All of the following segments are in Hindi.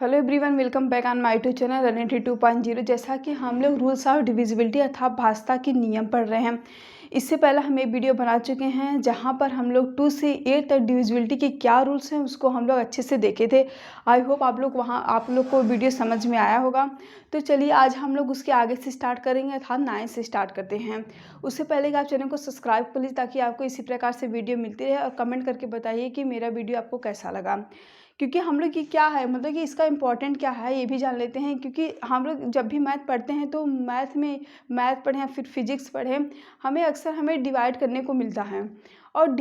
Hello everyone, welcome back on my YouTube channel रणनीति 2.0। जैसा कि हम लोग रूल्स ऑफ डिविजिबिलिटी अर्थात भाषा के नियम पढ़ रहे हैं। इससे पहले हम एक वीडियो बना चुके हैं जहां पर हम लोग 2 से 8 तक डिविजिबिलिटी के क्या रूल्स हैं उसको हम लोग अच्छे से देखे थे। आई होप आप लोग को वीडियो समझ में आया होगा। तो चलिए आज हम लोग उसके आगे से स्टार्ट करेंगे अर्थात 9 से स्टार्ट करते हैं। उससे पहले कि आप चैनल को सब्सक्राइब कर लीजिए ताकि आपको इसी प्रकार से वीडियो मिलती रहे, और कमेंट करके बताइए कि मेरा वीडियो आपको कैसा लगा। क्योंकि हम लोग की क्या है, मतलब कि इसका इम्पोर्टेंट क्या है ये भी जान लेते हैं। क्योंकि हम लोग जब भी मैथ पढ़ते हैं तो मैथ पढ़ें या फिर फिजिक्स पढ़ें, हमें डिवाइड करने को मिलता है। और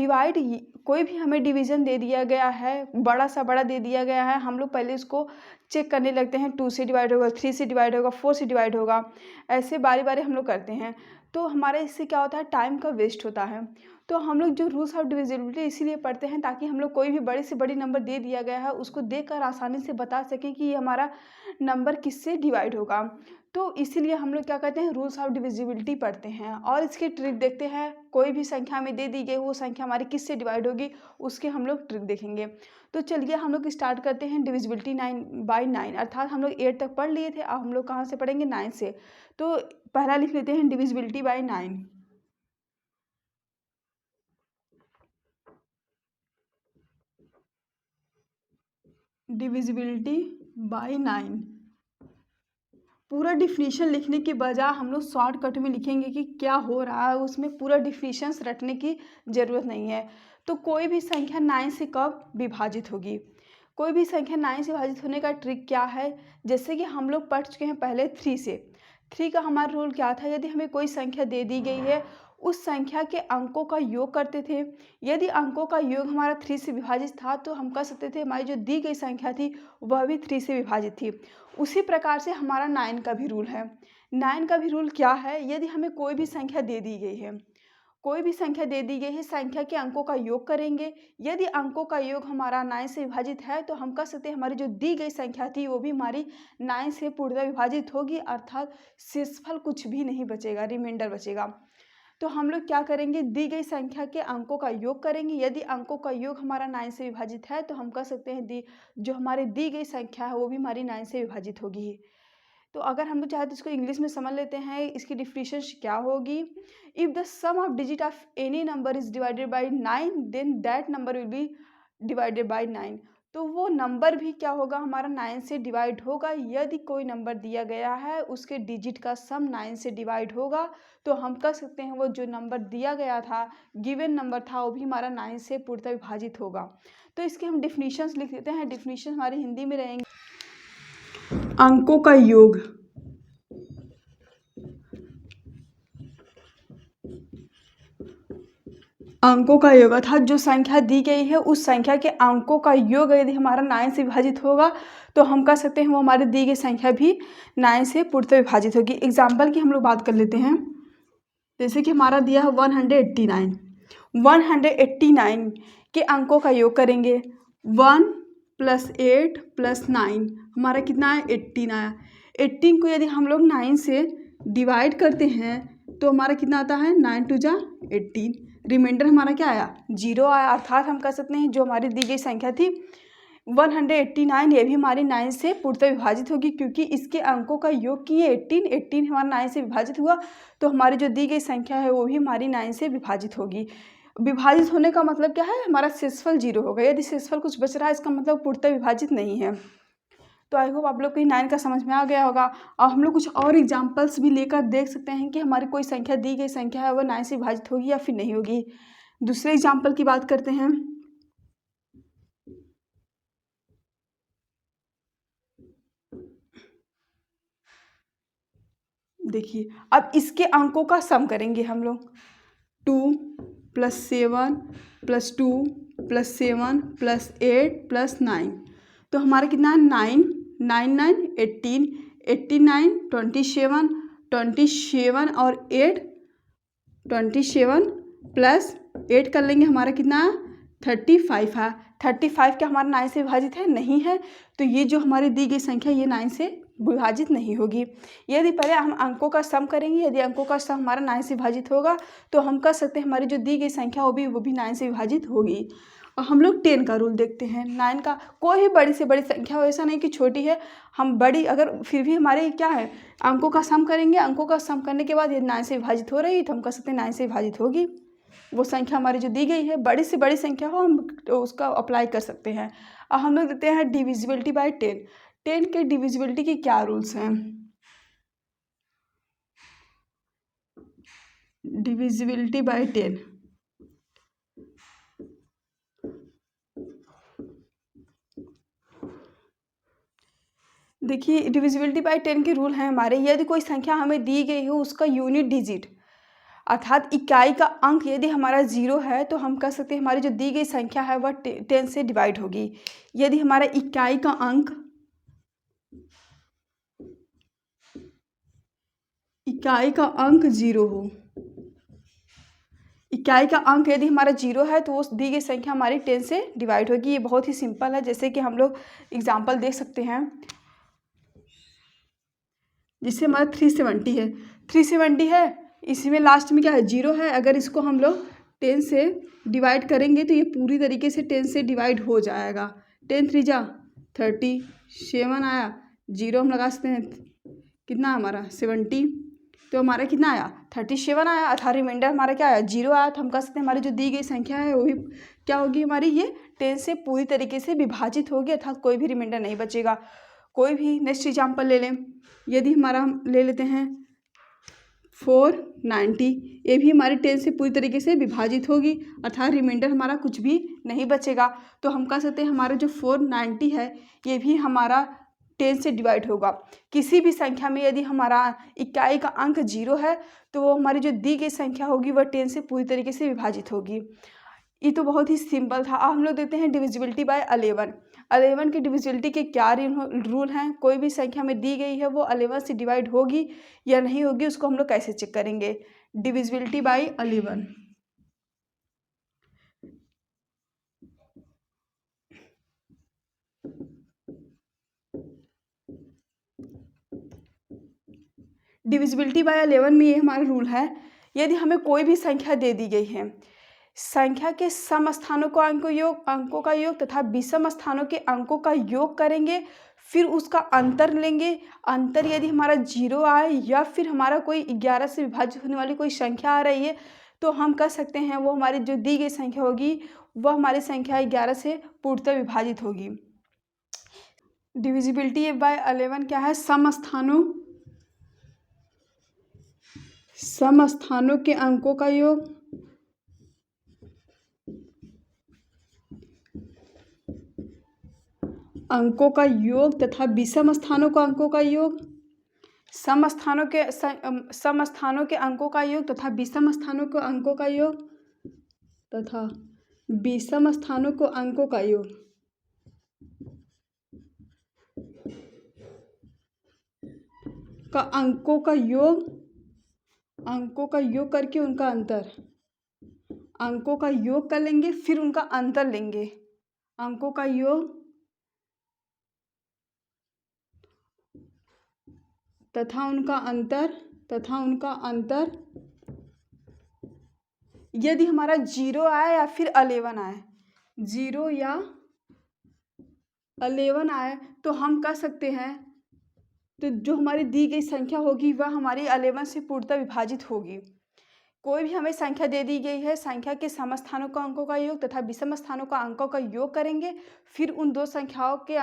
कोई भी हमें डिवीज़न दे दिया गया है, बड़ा सा बड़ा दे दिया गया है, हम लोग पहले उसको चेक करने लगते हैं। 2 से डिवाइड होगा, 3 से डिवाइड होगा, 4 से डिवाइड होगा, ऐसे बारी बारी हम लोग करते हैं। तो हमारे इससे क्या होता है, टाइम का वेस्ट होता है। तो हम लोग जो रूल्स ऑफ डिविजिबिलिटी इसीलिए पढ़ते हैं ताकि हम लोग कोई भी बड़ी से बड़ी नंबर दे दिया गया है उसको देखकर आसानी से बता सकें कि ये हमारा नंबर किससे डिवाइड होगा। तो इसीलिए हम लोग क्या कहते हैं, रूल्स ऑफ डिविजिबिलिटी पढ़ते हैं। और इसकी ट्रिक देखते हैं, कोई भी संख्या में दे दी गई वो संख्या हमारी किससे डिवाइड होगी उसके हम लोग ट्रिक देखेंगे। तो चलिए हम लोग स्टार्ट करते हैं डिविजिबिलिटी 9/9। अर्थात हम लोग 8 तक पढ़ लिए थे, अब हम लोग कहाँ से पढ़ेंगे, 9 से। तो पहला लिख लेते हैं डिविजिबिलिटी बाई 9। Divisibility by 9। पूरा डिफिनीशन लिखने के बजाय हम लोग शॉर्टकट में लिखेंगे कि क्या हो रहा है, उसमें पूरा डिफिनीशंस रटने की ज़रूरत नहीं है। तो कोई भी संख्या 9 से कब विभाजित होगी, कोई भी संख्या 9 से विभाजित होने का ट्रिक क्या है। जैसे कि हम लोग पढ़ चुके हैं पहले 3 से। 3 का हमारा रूल क्या था, यदि हमें कोई संख्या दे दी गई है उस संख्या के अंकों का योग करते थे। यदि अंकों का योग हमारा 3 से विभाजित था तो हम कह सकते थे हमारी जो दी गई संख्या थी वह भी 3 से विभाजित थी। उसी प्रकार से हमारा 9 का भी रूल है। 9 का भी रूल क्या है, यदि हमें कोई भी संख्या दे दी गई है, कोई भी संख्या दे दी गई है, संख्या के अंकों का योग करेंगे। यदि अंकों का योग हमारा 9 से विभाजित है तो हम कह सकते हैं हमारी जो दी गई संख्या थी वो भी हमारी 9 से पूर्णतः विभाजित होगी, अर्थात शेषफल कुछ भी नहीं बचेगा, रिमाइंडर बचेगा। तो हम लोग क्या करेंगे, दी गई संख्या के अंकों का योग करेंगे। यदि अंकों का योग हमारा 9 से विभाजित है तो हम कह सकते हैं जो हमारी दी गई संख्या है वो भी हमारी 9 से विभाजित होगी। तो अगर हम लोग चाहे तो इसको इंग्लिश में समझ लेते हैं, इसकी डिफिनीशन क्या होगी। If the sum of digit of any number is divided by 9 then that number will be divided by 9। तो वो नंबर भी क्या होगा, हमारा 9 से डिवाइड होगा। यदि कोई नंबर दिया गया है उसके डिजिट का सम 9 से डिवाइड होगा तो हम कह सकते हैं वो जो नंबर दिया गया था, गिवन नंबर था, वो भी हमारा 9 से पूर्णतः विभाजित होगा। तो इसके हम डिफिनीशंस लिख देते हैं। डिफिनीशन हमारी हिंदी में रहेंगे, अंकों का योग, अंकों का योग अर्थात जो संख्या दी गई है उस संख्या के अंकों का योग यदि हमारा 9 से विभाजित होगा तो हम कह सकते हैं वो हमारी दी गई संख्या भी 9 से पूर्णतः विभाजित होगी। एग्जाम्पल की हम लोग बात कर लेते हैं। जैसे कि हमारा दिया है 189। 189 के अंकों का योग करेंगे। 1 + 8 + 9 हमारा कितना है, 18 आया। 18 को यदि हम लोग 9 से डिवाइड करते हैं तो हमारा कितना आता है, 9 × 2 = 18। रिमाइंडर हमारा क्या आया, 0 आया। अर्थात हम कह सकते हैं जो हमारी दी गई संख्या थी 189 ये भी हमारी 9 से पूर्णतः विभाजित होगी, क्योंकि इसके अंकों का योग किए 18 हमारा 9 से विभाजित हुआ तो हमारी जो दी गई संख्या है वो भी हमारी 9 से विभाजित होगी। विभाजित होने का मतलब क्या है, हमारा शेषफल 0 होगा। यदि शेषफल कुछ बच रहा है इसका मतलब पूर्णतः विभाजित नहीं है। तो आई होप आप लोग को 9 का समझ में आ गया होगा। अब हम लोग कुछ और एग्जाम्पल्स भी लेकर देख सकते हैं कि हमारी कोई संख्या दी गई संख्या है वो 9 से विभाजित होगी या फिर नहीं होगी। दूसरे एग्जाम्पल की बात करते हैं। देखिए अब इसके अंकों का सम करेंगे हम लोग। 2 + 7 + 2 + 7 + 8 + 9 तो हमारा कितना है, 9 9 9 18 89 27 27 और 8 27 + 8 कर लेंगे, हमारा कितना है, 35 है। 35 क्या हमारा 9 से विभाजित है, नहीं है। तो ये जो हमारी दी गई संख्या ये 9 से विभाजित नहीं होगी। यदि पहले हम अंकों का सम करेंगे, यदि अंकों का सम हमारा 9 से विभाजित होगा तो हम कह सकते हैं हमारी जो दी गई संख्या वो भी 9 से विभाजित होगी। और हम लोग 10 का रूल देखते हैं। 9 का कोई भी बड़ी से बड़ी संख्या हो, ऐसा नहीं कि छोटी है, हम बड़ी अगर फिर भी हमारे क्या है अंकों का सम करेंगे, अंकों का सम करने के बाद ये 9 से विभाजित हो रही है तो हम कह सकते हैं 9 से विभाजित होगी। वो संख्या हमारी जो दी गई है बड़ी से बड़ी संख्या हो हम तो उसका अप्लाई कर सकते हैं। अब हम लोग देते हैं डिविजिबिलिटी बाय 10। 10 के डिविजिबिलिटी के क्या रूल्स हैं? डिविजिबिलिटी बाय 10, देखिए डिविजिबिलिटी बाय 10 के रूल हैं हमारे, यदि कोई संख्या हमें दी गई हो उसका यूनिट डिजिट अर्थात इकाई का अंक यदि हमारा 0 है तो हम कह सकते हैं हमारी जो दी गई संख्या है वह 10 से डिवाइड होगी। यदि हमारा इकाई का अंक 0 हो, इकाई का अंक यदि हमारा 0 है तो उस दी गई संख्या हमारी 10 से डिवाइड होगी। ये बहुत ही सिंपल है, जैसे कि हम लोग एग्जाम्पल देख सकते हैं। जिससे हमारा 370 है, 370 है, इसी में लास्ट में क्या है 0 है। अगर इसको हम लोग 10 से डिवाइड करेंगे तो ये पूरी तरीके से 10 से डिवाइड हो जाएगा। 10 3 जा 30, 7 आया, 0 हम लगा सकते हैं, कितना हमारा 70, तो हमारा कितना आया 37 आया, अर्थात रिमाइंडर हमारा क्या आया 0 आया। तो हम कह सकते हैं हमारी जो दी गई संख्या है वो भी क्या होगी हमारी, ये 10 से पूरी तरीके से विभाजित होगी, अर्थात कोई भी रिमाइंडर नहीं बचेगा। कोई भी नेक्स्ट एग्जाम्पल ले लें, यदि हमारा हम ले लेते हैं 490, ये भी हमारी 10 से पूरी तरीके से विभाजित होगी, अर्थात रिमाइंडर हमारा कुछ भी नहीं बचेगा। तो हम कह सकते हैं हमारा जो 490 है ये भी हमारा 10 से डिवाइड होगा। किसी भी संख्या में यदि हमारा इकाई का अंक 0 है तो वो हमारी जो दी गई संख्या होगी वह 10 से पूरी तरीके से विभाजित होगी। ये तो बहुत ही सिंपल था। अब हम लोग देते हैं डिविजिबिलिटी बाय 11। 11 की डिविजिबिलिटी के क्या रूल हैं? कोई भी संख्या में दी गई है वो 11 से डिवाइड होगी या नहीं होगी, उसको हम लोग कैसे चेक करेंगे? डिविजिबिलिटी बाय 11, डिविजिबिलिटी बाय 11 में ये हमारा रूल है, यदि हमें कोई भी संख्या दे दी गई है, संख्या के सम स्थानों का अंकों का योग तथा विषम स्थानों के अंकों का योग करेंगे, फिर उसका अंतर लेंगे। अंतर यदि हमारा 0 आए या फिर हमारा कोई 11 से विभाजित होने वाली कोई संख्या आ रही है तो हम कह सकते हैं वो हमारी जो दी गई संख्या होगी वह हमारी संख्या 11 से पूर्णतः विभाजित होगी। डिविजिबिलिटी बाय 11 क्या है? सम स्थानों के अंकों का योग तथा विषम स्थानों का अंकों का योग। सम स्थानों के अंकों का योग तथा विषम स्थानों के अंकों का योग तथा विषम स्थानों को अंकों का योग अंकों का योग करके उनका अंतर, अंकों का योग कर लेंगे फिर उनका अंतर लेंगे। अंकों का योग तथा उनका अंतर यदि हमारा 0 आए या फिर 11 आए, 0 या 11 आए तो हम कह सकते हैं तो जो हमारी दी गई संख्या होगी वह हमारी 11 से पूर्णतः विभाजित होगी। कोई भी हमें संख्या दे दी गई है, संख्या के सम स्थानों का अंकों का योग तथा विषम स्थानों का अंकों का योग करेंगे, फिर उन दो संख्याओं के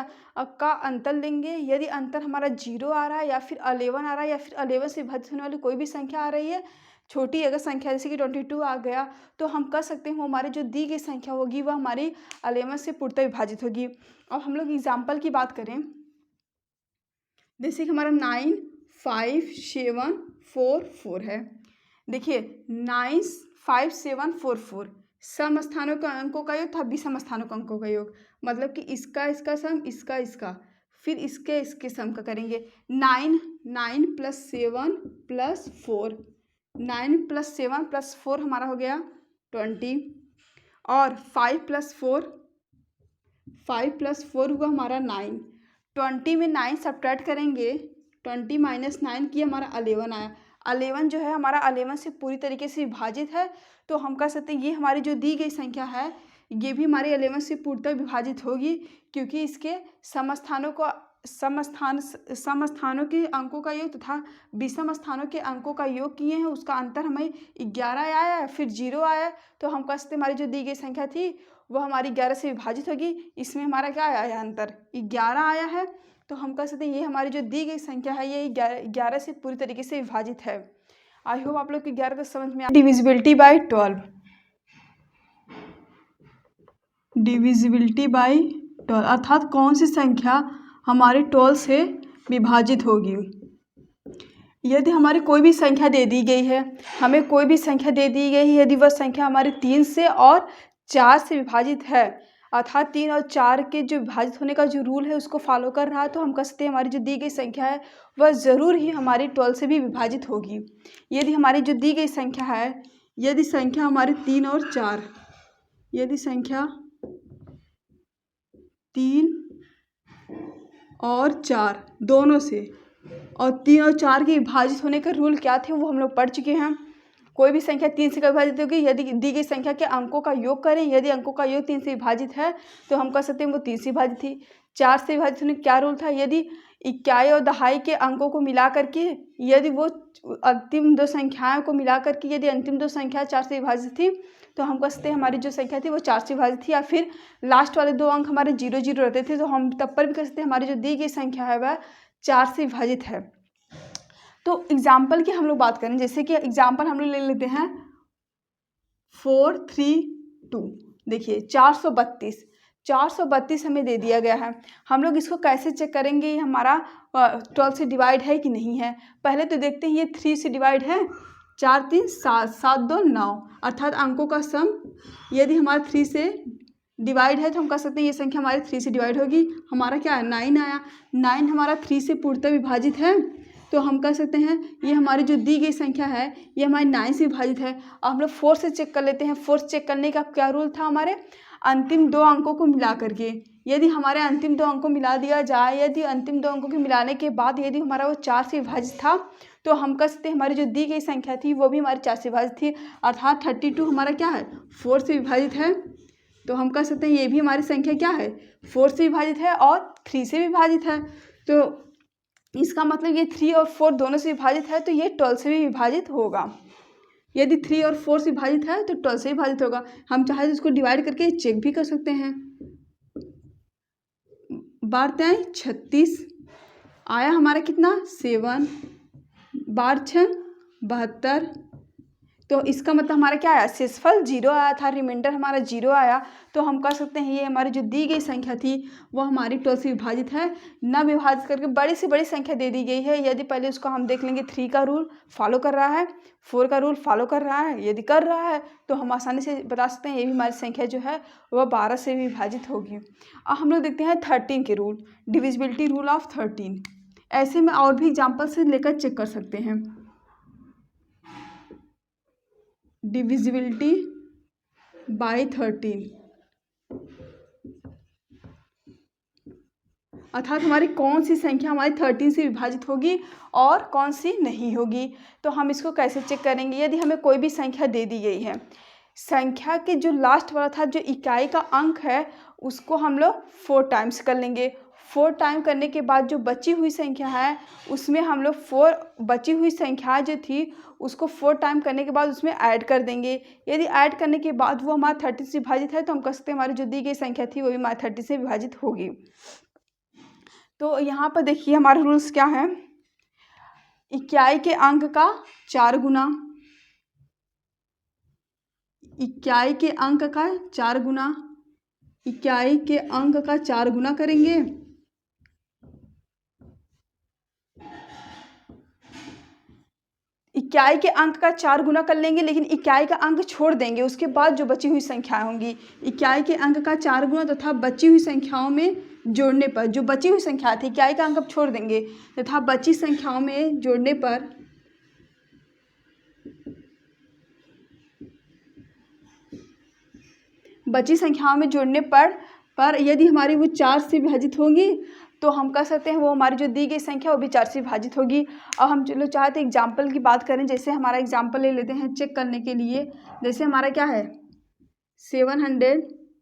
का अंतर लेंगे। यदि अंतर हमारा 0 आ रहा है या फिर 11 आ रहा है या फिर 11 से विभाजित होने वाली कोई भी संख्या आ रही है, छोटी अगर संख्या जैसे कि 22 आ गया तो हम कह सकते हैं वो हमारी जो दी गई संख्या होगी वह हमारी 11 से पूर्णतः विभाजित होगी। अब हम लोग एग्जाम्पल की बात करें, जैसे कि हमारा 9 5 7 4 4 है। देखिए 9 5 7 4 4 सम स्थानों का अंकों का योग था विषम स्थानों का अंकों का योग, मतलब कि इसका सम इसका फिर इसके सम का करेंगे। 9 + 7 + 4, 9 + 7 + 4 हमारा हो गया 20, और 5 + 4 हुआ हमारा 9। 20 में 9 सब्ट्रैक्ट करेंगे, 20 - 9 की हमारा 11 आया। 11 जो है हमारा 11 से पूरी तरीके से विभाजित है, तो हम कह सकते हैं ये हमारी जो दी गई संख्या है ये भी हमारे 11 से पूर्णतः विभाजित होगी, क्योंकि इसके समस्थानों के अंकों का योग तथा विषम स्थानों के अंकों का योग किए हैं, उसका अंतर हमें 11 आया, फिर 0 आया। तो हम कह सकते हमारी जो दी गई संख्या थी वो हमारी 11 से विभाजित होगी। इसमें हमारा क्या आया अंतर, 11 आया है। तो हम कह सकते हैं ये हमारी जो दी गई संख्या है ये 11 से पूरी तरीके से विभाजित है। आई होप आप लोग को 11 का समझ में आया। डिविजिबिलिटी बाय 12, डिविजिबिलिटी बाय 12 अर्थात कौन सी संख्या हमारे 12 से विभाजित होगी। यदि हमारी कोई भी संख्या दे दी गई है, हमें कोई भी संख्या दे दी गई है, यदि वह संख्या हमारे 3 से और 4 से विभाजित है, अर्थात 3 और 4 के जो विभाजित होने का जो रूल है उसको फॉलो कर रहा है, तो हम कह सकते हैं हमारी जो दी गई संख्या है वह ज़रूर ही हमारी 12 से भी विभाजित होगी। यदि हमारी जो दी गई संख्या है, यदि संख्या हमारी 3 और 4, यदि संख्या 3 और 4 दोनों से, और 3 और 4 के विभाजित होने का रूल क्या थे वो हम लोग पढ़ चुके हैं। कोई भी संख्या 3 से विभाजित होगी यदि दी गई संख्या के अंकों का योग करें, यदि अंकों का योग 3 से विभाजित है तो हम कह सकते हैं वो 3 से विभाजित थी। 4 से विभाजित होने का क्या रूल था, यदि इकाई और दहाई के अंकों को मिला करके, यदि वो अंतिम दो संख्याओं को मिला करके यदि अंतिम दो संख्या 4 से विभाजित थी तो हम कह सकते हैं हमारी जो संख्या थी वो 4 से विभाजित थी। या फिर लास्ट वाले 2 अंक हमारे 0 0 रहते थे तो हम तब पर भी कह सकते हैं हमारी जो दी गई संख्या है वह 4 से विभाजित है। तो एग्जाम्पल की हम लोग बात करें, जैसे कि एग्जाम्पल हम लोग ले लेते हैं 4 3 2। देखिए 432 हमें दे दिया गया है। हम लोग इसको कैसे चेक करेंगे ये हमारा 12 से डिवाइड है कि नहीं है। पहले तो देखते हैं ये 3 से डिवाइड है, 4 3 7 7 2 9, अर्थात अंकों का सम यदि हमारा 3 से डिवाइड है तो हम कह सकते हैं ये संख्या हमारी 3 से डिवाइड होगी। हमारा क्या है 9 आया, 9 हमारा 3 से पूर्णतः विभाजित है, तो हम कह सकते हैं ये हमारी जो दी गई संख्या है ये हमारी 9 से विभाजित है। अब हम लोग 4 से चेक कर लेते हैं। 4 से चेक करने का क्या रूल था, हमारे अंतिम 2 अंकों को मिला करके, यदि हमारे अंतिम 2 अंकों मिला दिया जाए, यदि अंतिम 2 अंकों के मिलाने के बाद यदि हमारा वो 4 से विभाजित था तो हम कह सकते हैं हमारी जो दी गई संख्या थी वो भी हमारी 4 से विभाजित थी, अर्थात 32 हमारा क्या है 4 से विभाजित है। तो हम कह सकते हैं ये भी हमारी संख्या क्या है 4 से विभाजित है और 3 से विभाजित है। तो इसका मतलब ये 3 और 4 दोनों से विभाजित है तो ये 12 से भी विभाजित होगा। यदि 3 और 4 से विभाजित है तो 12 से विभाजित होगा। हम चाहे तो इसको डिवाइड करके चेक भी कर सकते हैं। 12 36 आया हमारा कितना 7, 12 6 72, तो इसका मतलब हमारा क्या आया शेषफल 0 आया था, रिमाइंडर हमारा 0 आया। तो हम कह सकते हैं ये हमारी जो दी गई संख्या थी वो हमारी 12 से विभाजित है। न विभाजित करके बड़ी से बड़ी संख्या दे दी गई है, यदि पहले उसको हम देख लेंगे 3 का रूल फॉलो कर रहा है, 4 का रूल फॉलो कर रहा है, यदि कर रहा है तो हम आसानी से बता सकते हैं ये भी हमारी संख्या जो है वह 12 से भी विभाजित होगी। अब हम लोग देखते हैं 13 के रूल, डिविजिबिलिटी रूल ऑफ 13। ऐसे में और भी एग्जाम्पल से लेकर चेक कर सकते हैं। डिविजिबिलिटी बाय 13 अर्थात हमारी कौन सी संख्या हमारी 13 से विभाजित होगी और कौन सी नहीं होगी। तो हम इसको कैसे चेक करेंगे, यदि हमें कोई भी संख्या दे दी गई है, संख्या के जो लास्ट वाला था जो इकाई का अंक है उसको हम लोग 4 टाइम्स कर लेंगे। 4 टाइम करने के बाद जो बची हुई संख्या है उसमें हम लोग 4 बची हुई संख्या जो थी उसको 4 टाइम करने के बाद उसमें ऐड कर देंगे। यदि ऐड करने के बाद वो हमारा 30 से विभाजित है तो हम कह सकते हैं हमारी जो दी गई संख्या थी वो भी हमारी 30 से विभाजित होगी। तो यहाँ पर देखिए हमारे रूल्स क्या हैं, इकाई के अंक का 4 गुना, इकाई के अंक का 4 गुना, इकाई के अंक का 4 गुना करेंगे, इकाई के अंक का 4 गुना कर लेंगे, लेकिन इकाई का अंक छोड़ देंगे, उसके बाद जो बची हुई संख्याएं होंगी इकाई के अंक का 4 गुना तथा बची हुई संख्याओं में जोड़ने पर जो बची हुई संख्या थी इकाई का अंक अब छोड़ देंगे तथा बची संख्याओं में जोड़ने पर यदि हमारी वो 4 से विभाजित होंगी तो हम कह सकते हैं वो हमारी जो दी गई संख्या वो भी 4 से विभाजित होगी। अब हम चलो चाहते एग्जाम्पल की बात करें, जैसे हमारा एग्जाम्पल ले लेते हैं चेक करने के लिए। जैसे हमारा क्या है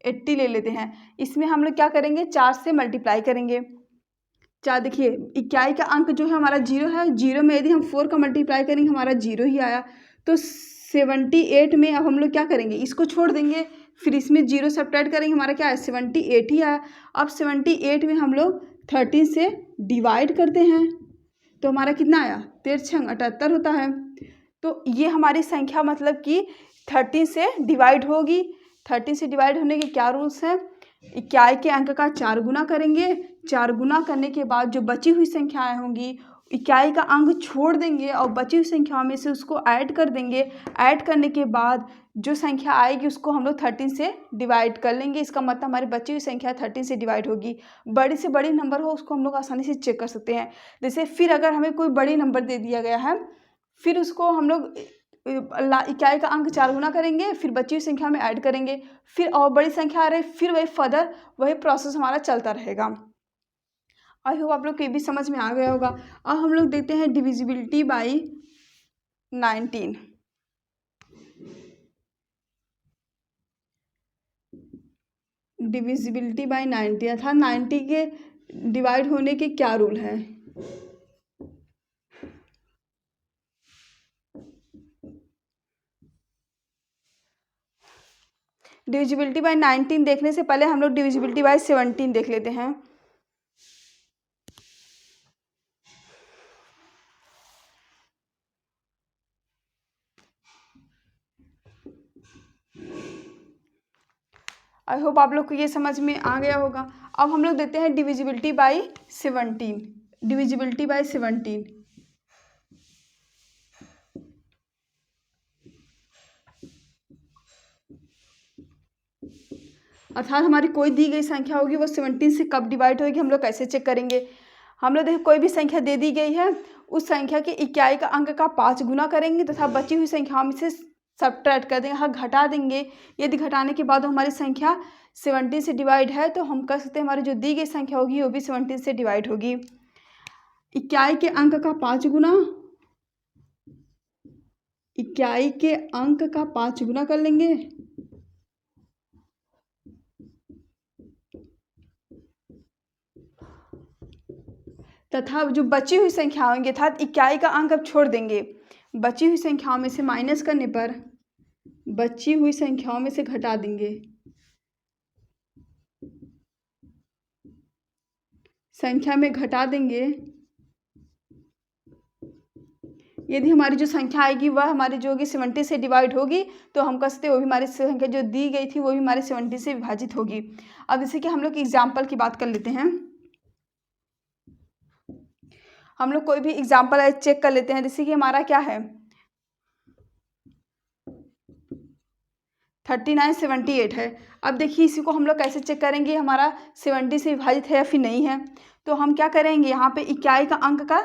80 ले लेते हैं। इसमें हम लोग क्या करेंगे, 4 से मल्टीप्लाई करेंगे। 4 देखिए इकाई का अंक जो है हमारा 0 है, 0 में यदि हम 4 का मल्टीप्लाई करेंगे हमारा 0 ही आया। तो 78 में अब हम लोग क्या करेंगे, इसको छोड़ देंगे, फिर इसमें 0 सब्ट्रैक्ट करेंगे, हमारा क्या है 78 ही आया। अब 78 में हम लोग 13 से डिवाइड करते हैं तो हमारा कितना आया, 13 78 होता है। तो ये हमारी संख्या मतलब कि 13 से डिवाइड होगी। 13 से डिवाइड होने के क्या रूल्स हैं, इकाई के अंक का 4 गुना करेंगे, 4 गुना करने के बाद जो बची हुई संख्याएं होंगी इकाई का अंक छोड़ देंगे और बची हुई संख्याओं में से उसको ऐड कर देंगे। ऐड करने के बाद जो संख्या आएगी उसको हम लोग 13 से डिवाइड कर लेंगे। इसका मतलब हमारी बची हुई संख्या 13 से डिवाइड होगी। बड़ी से बड़ी नंबर हो उसको हम लोग आसानी से चेक कर सकते हैं। जैसे फिर अगर हमें कोई बड़ी नंबर दे दिया गया है, फिर उसको हम लोग इकाई का अंक 4 गुना करेंगे, फिर बची हुई संख्या में ऐड करेंगे, फिर और बड़ी संख्या आ रही, फिर वही फर्दर वही प्रोसेस हमारा चलता रहेगा। आई होप आप लोग को ये भी समझ में आ गया होगा। अब हम लोग देखते हैं डिविजिबिलिटी बाई 19। डिविजिबिलिटी बाई 90 अर्थात 90 के डिवाइड होने के क्या रूल है। डिविजिबिलिटी बाई 19 देखने से पहले हम लोग डिविजिबिलिटी बाई 17 देख लेते हैं। आई होप आप लोग को ये समझ में आ गया होगा। अब हम लोग देते हैं डिविजिबिलिटी बाई 17। डिविजिबिलिटी बाई 17 अर्थात हमारी कोई दी गई संख्या होगी वो 17 से कब डिवाइड होगी, हम लोग कैसे चेक करेंगे। हम लोग देखिए कोई भी संख्या दे दी गई है, उस संख्या के इकाई का अंक का 5 गुना करेंगे तथा बची हुई संख्याओं में से सब्ट्रैक्ट कर देंगे, हाँ घटा देंगे। यदि घटाने के बाद हमारी संख्या 17 से डिवाइड है तो हम कह सकते हैं हमारी जो दी गई संख्या होगी वो भी 17 से डिवाइड होगी। इकाई के अंक का 5 गुना, इकाई के अंक का 5 गुना कर लेंगे तथा जो बची हुई संख्या होंगी अर्थात इकाई का अंक अब छोड़ देंगे, बची हुई संख्याओं में से माइनस करने पर बची हुई संख्याओं में से घटा देंगे। संख्या में घटा देंगे, यदि हमारी जो संख्या आएगी वह हमारी जो होगी 70 से डिवाइड होगी तो हम कह सकते हैं वो भी हमारी संख्या जो दी गई थी वो भी हमारे 70 से विभाजित होगी। अब जैसे कि हम लोग एग्जाम्पल की बात कर लेते हैं, हम लोग कोई भी एग्जाम्पल चेक कर लेते हैं। जैसे कि हमारा क्या है 3978 है। अब देखिए इसी को हम लोग कैसे चेक करेंगे हमारा 70 से विभाजित है या फिर नहीं है। तो हम क्या करेंगे, यहाँ पे इकाई का अंक का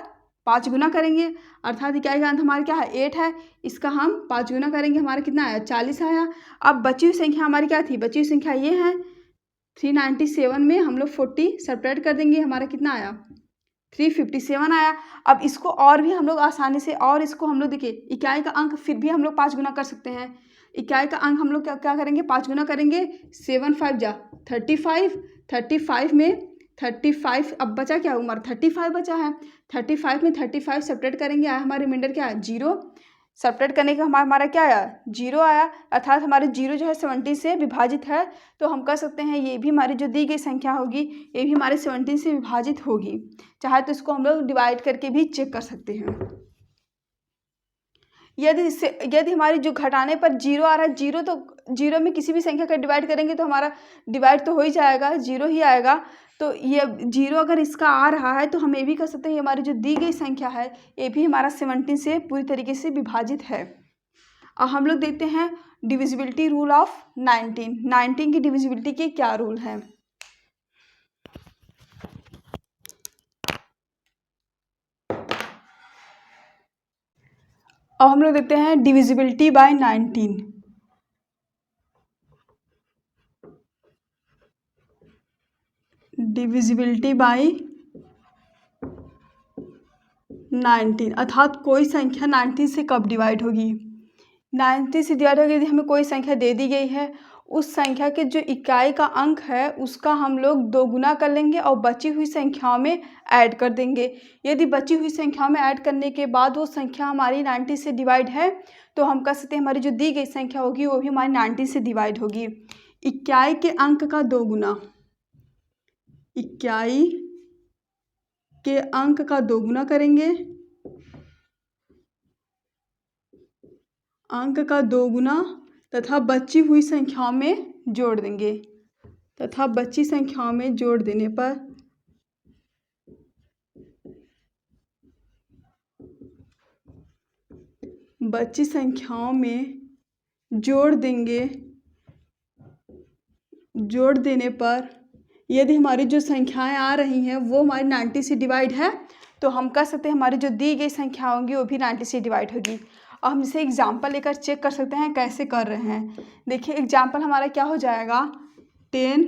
5 गुना करेंगे अर्थात इकाई का अंक हमारा क्या है 8 है, इसका हम 5 गुना करेंगे, हमारा कितना आया 40 आया। अब बची हुई संख्या हमारी क्या थी, बची हुई संख्या ये है 397 में हम लोग 40 सब्ट्रैक्ट कर देंगे, हमारा कितना आया 357 आया। अब इसको और भी हम लोग आसानी से, और इसको हम लोग देखिए इकाई का अंक फिर भी हम लोग 5 गुना कर सकते हैं। इकाई का अंक हम लोग क्या करेंगे 5 गुना करेंगे, 7 5 जा 35, 35 में 35 अब बचा क्या हमारा 35 बचा है, 35 में 35 सब्ट्रैक्ट करेंगे, आया हमारा रिमाइंडर क्या है 0। सब्ट्रैक्ट करने का हमारा क्या आया 0 आया अर्थात हमारे 0 जो है 70 से विभाजित है। तो हम कह सकते हैं ये भी हमारी जो दी गई संख्या होगी ये भी हमारे 70 से विभाजित होगी। चाहे तो इसको हम लोग डिवाइड करके भी चेक कर सकते हैं। यदि हमारी जो घटाने पर 0 आ रहा है, 0 तो 0 में किसी भी संख्या का डिवाइड करेंगे तो हमारा डिवाइड तो हो ही जाएगा, 0 ही आएगा। तो ये 0 अगर इसका आ रहा है तो हम ये भी कह सकते हैं ये हमारी जो दी गई संख्या है ये भी हमारा 70 से पूरी तरीके से विभाजित है। अब हम लोग देखते हैं डिविजिबिलिटी रूल ऑफ 19 की डिविजिबिलिटी के क्या रूल हैं। अब हम लोग देखते हैं डिविजिबिलिटी बाय 19। डिविजिबिलिटी बाय 19 अर्थात कोई संख्या 19 से कब डिवाइड होगी। 90 से डिवाइड होगी। यदि हमें कोई संख्या दे दी गई है, उस संख्या के जो इकाई का अंक है उसका हम लोग दोगुना कर लेंगे और बची हुई संख्याओं में ऐड कर देंगे। यदि बची हुई संख्याओं में ऐड करने के बाद वो संख्या हमारी 90 से डिवाइड है, तो हम कह सकते हैं हमारी जो दी गई संख्या होगी वो भी हमारी 90 से डिवाइड होगी। इकाई के अंक का दोगुना, इकाई के अंक का दोगुना करेंगे, अंक का दोगुना तथा बची हुई संख्याओं में जोड़ देंगे, तथा बची संख्याओं में जोड़ देने पर बची संख्याओं में जोड़ देंगे, जोड़ देने पर यदि हमारी जो संख्याएं आ रही हैं वो हमारी 90 से डिवाइड है, तो हम कह सकते हैं हमारी जो दी गई संख्या होंगी वो भी 90 से डिवाइड होगी। और हम इसे एग्जाम्पल लेकर चेक कर सकते हैं कैसे कर रहे हैं। देखिए एग्जाम्पल हमारा क्या हो जाएगा, 10,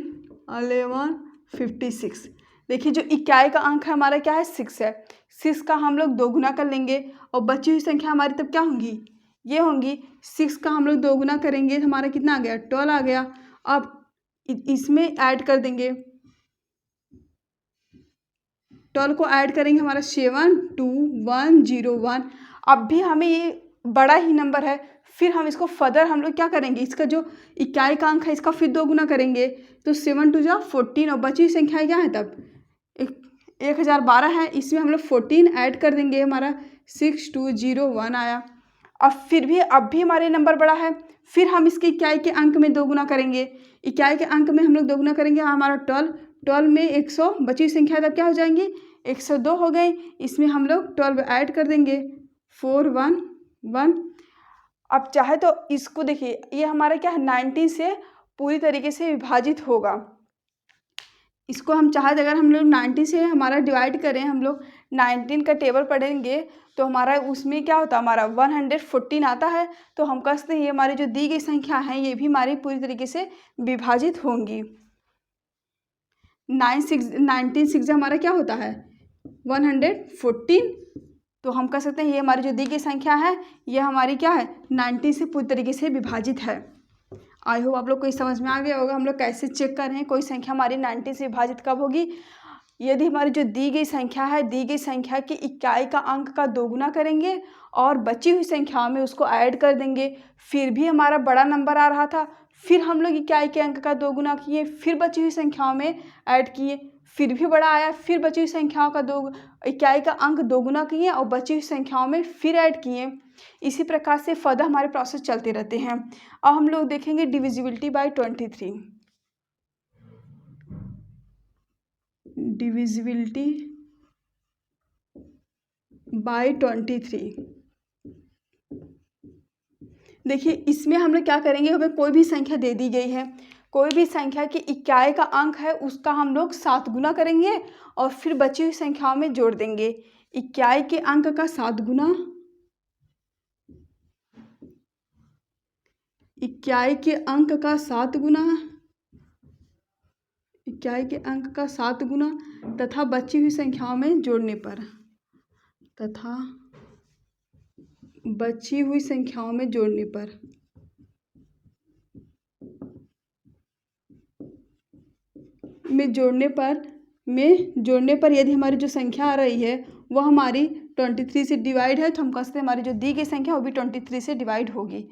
11, 56। देखिए जो इकाई का अंक है हमारा क्या है, 6 है। 6 का हम लोग दोगुना कर लेंगे और बची हुई संख्या हमारी तब क्या होंगी, ये होंगी। 6 का हम लोग दोगुना करेंगे तो हमारा कितना आ गया, 12 आ गया। अब इसमें ऐड कर देंगे, 12 को ऐड करेंगे, हमारा 72101। अब भी हमें ये बड़ा ही नंबर है, फिर हम इसको फर्दर हम लोग क्या करेंगे, इसका जो इकाई का अंक है इसका फिर दोगुना करेंगे, तो 7 2 जा 14 और बची हुई संख्या क्या है तब 1012 है। इसमें हम लोग 14 ऐड कर देंगे, हमारा 6201 आया। अब फिर भी अब भी हमारे नंबर बड़ा है, फिर हम इसके इकाई के अंक में दोगुना करेंगे। इकाई के अंक में हम लोग दोगुना करेंगे, हमारा 12 में 100, बची हुई संख्या तब क्या हो जाएंगी, 102 हो गई। इसमें हम लोग 12 ऐड कर देंगे, 411। अब चाहे तो इसको देखिए, ये हमारा क्या है 90 से पूरी तरीके से विभाजित होगा। इसको हम चाहे अगर हम लोग 90 से हमारा डिवाइड करें, हम लोग 19 का टेबल पढ़ेंगे तो हमारा उसमें क्या होता है, हमारा 114 आता है। तो हम कह सकते हैं ये हमारी जो दी गई संख्या है ये भी हमारी पूरी तरीके से विभाजित होंगी। 19 6 हमारा क्या होता है 114। तो हम कह सकते हैं ये हमारी जो दी गई संख्या है ये हमारी क्या है 90 से पूरी तरीके से विभाजित है। आई होप आप लोग को इस समझ में आ गया होगा हम लोग कैसे चेक कर रहे हैं कोई संख्या हमारी 90 से विभाजित कब होगी। यदि हमारी जो दी गई संख्या है, दी गई संख्या की इकाई का अंक का दोगुना करेंगे और बची हुई संख्याओं में उसको ऐड कर देंगे, फिर भी हमारा बड़ा नंबर आ रहा था, फिर हम लोग इकाई के अंक का दोगुना किए, फिर बची हुई संख्याओं में ऐड किए, फिर भी बड़ा आया, फिर बची हुई संख्याओं का इकाई का अंक दोगुना किए और बची हुई संख्याओं में फिर ऐड किए। इसी प्रकार से फर्दर हमारे प्रोसेस चलते रहते हैं। अब हम लोग देखेंगे डिविजिबिलिटी बाय 23। Divisibility bye 23। देखिए इसमें हम लोग क्या करेंगे, हमें कोई भी संख्या दे दी गई है, कोई भी संख्या की इकाई का अंक है उसका हम लोग 7 गुना करेंगे और फिर बची हुई संख्याओं में जोड़ देंगे। इकाई के अंक का 7 गुना, इकाई के अंक का 7 गुना, इकाई के अंक का 7 गुना तथा बची हुई संख्याओं में जोड़ने पर, तथा बची हुई संख्याओं में जोड़ने पर जोड़ने पर यदि हमारी जो संख्या आ रही है वह हमारी 23 से डिवाइड है, तो हम कह सकते हैं हमारी जो दी गई संख्या वो भी 23 से डिवाइड होगी।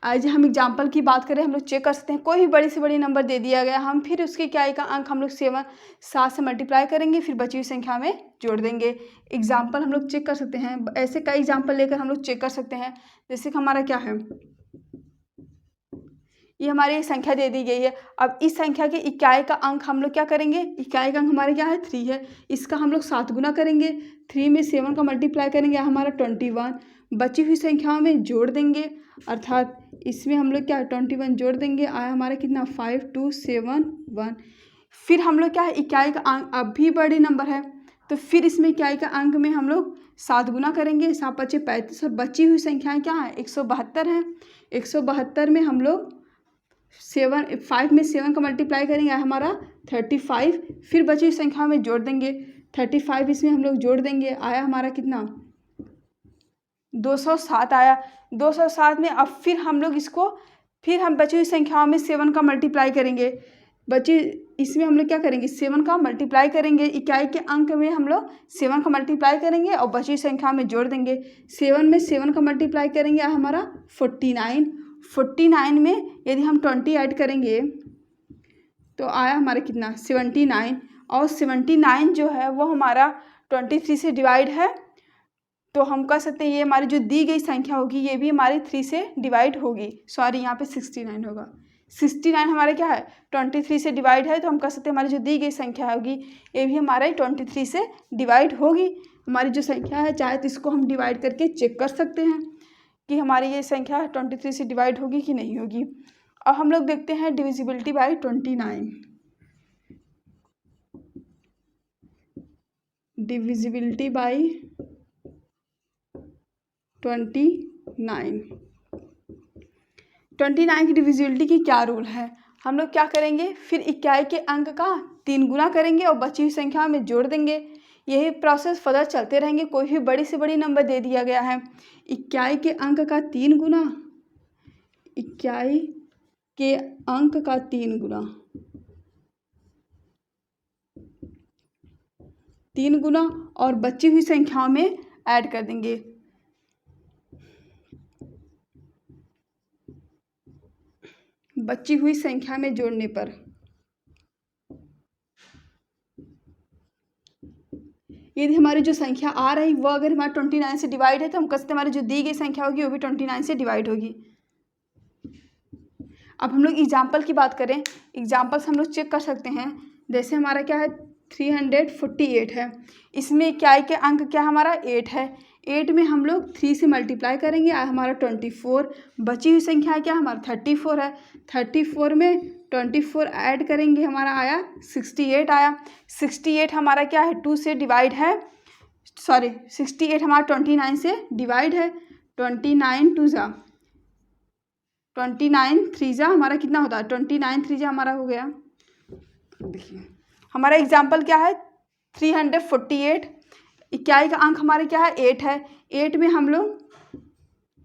आज हम एग्जाम्पल की बात करें, हम लोग चेक कर सकते हैं कोई भी बड़ी से बड़ी नंबर दे दिया गया, हम फिर उसके इकाई का अंक हम लोग 7 से मल्टीप्लाई करेंगे, फिर बची हुई संख्या में जोड़ देंगे। एग्जाम्पल हम लोग चेक कर सकते हैं, ऐसे कई एग्जाम्पल लेकर हम लोग चेक कर सकते हैं। जैसे कि हमारा क्या है, ये हमारी एक संख्या दे दी गई है। अब इस संख्या के इकाई का अंक हम लोग क्या करेंगे, इकाई का अंक हमारे क्या है 3 है, इसका हम लोग 7 गुना करेंगे, 3 में 7 का मल्टीप्लाई करेंगे हमारा 21, बची हुई संख्याओं में जोड़ देंगे, अर्थात इसमें हम लोग क्या है 21 जोड़ देंगे, आया हमारा कितना 5271। फिर हम लोग क्या है इकाई का अंक अब भी बड़े नंबर है, तो फिर इसमें इकाई का अंक में हम लोग 7 गुना करेंगे, 7 5 35 और बची हुई संख्याएं क्या है 172 है। 172 में हम लोग 5 में 7 का मल्टीप्लाई करेंगे, हमारा 35, फिर बची हुई संख्या में जोड़ देंगे 35, इसमें हम लोग जोड़ देंगे, आया हमारा कितना 207 आया। 207 में अब फिर हम लोग इसको फिर हम बची हुई संख्याओं में 7 का मल्टीप्लाई करेंगे। बची इसमें हम लोग क्या करेंगे, 7 का मल्टीप्लाई करेंगे। इकाई के अंक में हम लोग 7 का मल्टीप्लाई करेंगे और बची हुई संख्या में जोड़ देंगे। 7 में 7 का मल्टीप्लाई करेंगे हमारा 49। 49 में यदि हम 20 ऐड करेंगे तो आया हमारा कितना, 79। और 79 जो है वो हमारा 23 से डिवाइड है, तो हम कह सकते हैं ये हमारी जो दी गई संख्या होगी ये भी हमारी 3 से डिवाइड होगी। सॉरी, यहाँ पे 69 होगा। 69 हमारे क्या है, 23 से डिवाइड है, तो हम कह सकते हैं हमारी जो दी गई संख्या होगी ये भी हमारे 23 से डिवाइड होगी। हमारी जो संख्या है चाहे तो इसको हम डिवाइड करके चेक कर सकते हैं कि हमारी ये संख्या 23 से डिवाइड होगी कि नहीं होगी। अब हम लोग देखते हैं डिविजिबिलिटी बाई 29। डिविजिबिलिटी बाई 29 की डिविजिबिलिटी की क्या रूल है। हम लोग क्या करेंगे, फिर इकाई के अंक का 3 गुना करेंगे और बची हुई संख्या में जोड़ देंगे। यही प्रोसेस फर्दर चलते रहेंगे। कोई भी बड़ी से बड़ी नंबर दे दिया गया है, इकाई के अंक का 3 गुना, इकाई के अंक का 3 गुना, 3 गुना और बची हुई संख्याओं में ऐड कर देंगे। बची हुई संख्या में जोड़ने पर यदि हमारी जो संख्या आ रही वो अगर हमारा 29 से डिवाइड है तो हम कह सकते हैं हमारी जो दी गई संख्या होगी वो भी 29 से डिवाइड होगी। अब हम लोग एग्जाम्पल की बात करें, एग्जाम्पल्स हम लोग चेक कर सकते हैं। जैसे हमारा क्या है, 348 है। इसमें इकाई के अंक क्या हमारा 8 है। 8 में हम लोग 3 से मल्टीप्लाई करेंगे, आया हमारा 24। बची हुई संख्या क्या हमारा 34 है। 34 में 24 ऐड करेंगे, हमारा आया 68 आया। 68 हमारा क्या है, 2 से डिवाइड है, सॉरी 68 हमारा 29 से डिवाइड है। 29 2 जा 29 3 जा हमारा कितना होता है, 29 3 जा हमारा हो गया। देखिए हमारा एग्जाम्पल क्या है, 348। इकाई का अंक हमारे क्या है 8 है। 8 में हम लोग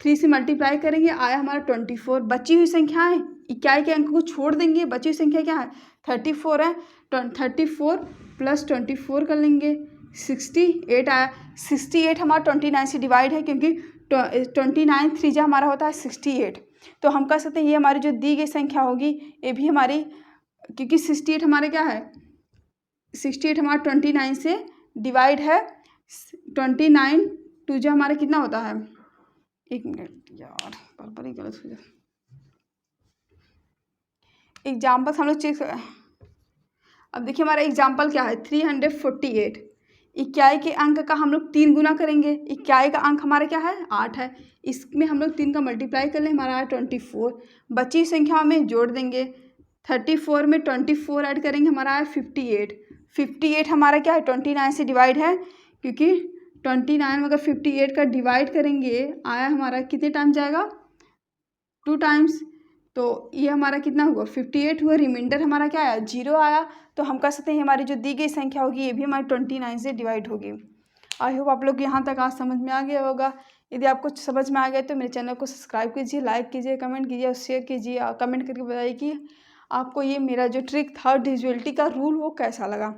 3 से मल्टीप्लाई करेंगे, आया हमारा 24। बची हुई संख्या है, इकाई के अंक को छोड़ देंगे, बची हुई संख्या क्या है 34 है। 34 प्लस 24 कर लेंगे, 68 आया। 68 हमारा 29 से डिवाइड है क्योंकि 29 3 जा हमारा होता है 68। तो हम कह सकते हैं ये हमारी जो दी गई संख्या होगी ये भी हमारी, क्योंकि 68 हमारे क्या है, 68 हमारा 29 से डिवाइड है। 29 2 जा हमारा कितना होता है, 1 मिनट यार पर ही गलत हो जाए। एग्जाम्पल हम लोग चेक, अब देखिए हमारा एग्जाम्पल क्या है, 348। इकाई के अंक का हम लोग 3 गुना करेंगे। इकाई का अंक हमारा क्या है 8 है। इसमें हम लोग 3 का मल्टीप्लाई कर लें, हमारा आया 24। बची संख्या में जोड़ देंगे। 34 में 24 ऐड करेंगे, हमारा आया 58। 58 हमारा क्या है 29 से डिवाइड है, क्योंकि 29 में अगर 58 का डिवाइड करेंगे आया हमारा कितने टाइम जाएगा, 2 टाइम्स। तो ये हमारा कितना हुआ 58 हुआ। रिमाइंडर हमारा क्या आया 0 आया। तो हम कह सकते हैं हमारी जो दी गई संख्या होगी ये भी हमारी 29 से डिवाइड होगी। आई होप आप लोग यहाँ तक आज समझ में आ गया होगा। यदि आपको समझ में आ गया तो मेरे चैनल को सब्सक्राइब कीजिए, लाइक कीजिए, कमेंट कीजिए और शेयर कीजिए, और कमेंट करके बताइए कि आपको ये मेरा जो ट्रिक था डिविजिबिलिटी का रूल वो कैसा लगा।